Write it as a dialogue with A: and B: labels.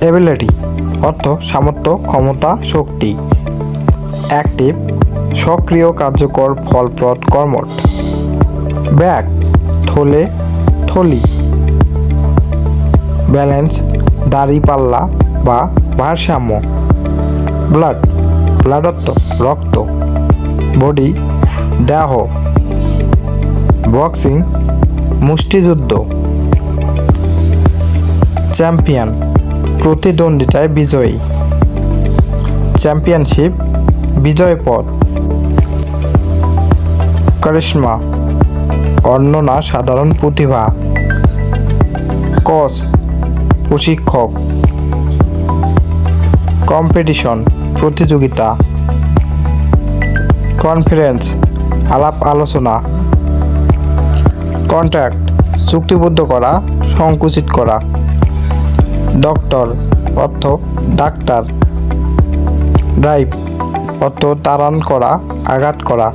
A: Ability অর্থ সামর্থ্য, ক্ষমতা, শক্তি। অ্যাক্টিভ সক্রিয়, কার্যকর, ফলপ্রদ, কর্মঠ। ব্যাক থলে, থলি। ব্যালেন্স দাঁড়িপাল্লা বা ভারসাম্য। ব্লাড ব্লাডত্ব রক্ত। বডি দেহ। বক্সিং মুষ্টিযুদ্ধ। চ্যাম্পিয়ন প্রতিদ্বন্দ্বিতায় বিজয়ী। চ্যাম্পিয়নশিপ বিজয় পথ। কারিশমা অনন্য সাধারণ প্রতিভা। কোচ প্রশিক্ষক। কম্পিটিশন প্রতিযোগিতা। কনফারেন্স আলাপ আলোচনা। কন্ট্রাক্ট চুক্তিবদ্ধ করা, সংকুচিত করা। ডক্টর অর্থ ডাক্তার। ড্রাইভ অর্থ তাড়ান করা, আঘাত করা।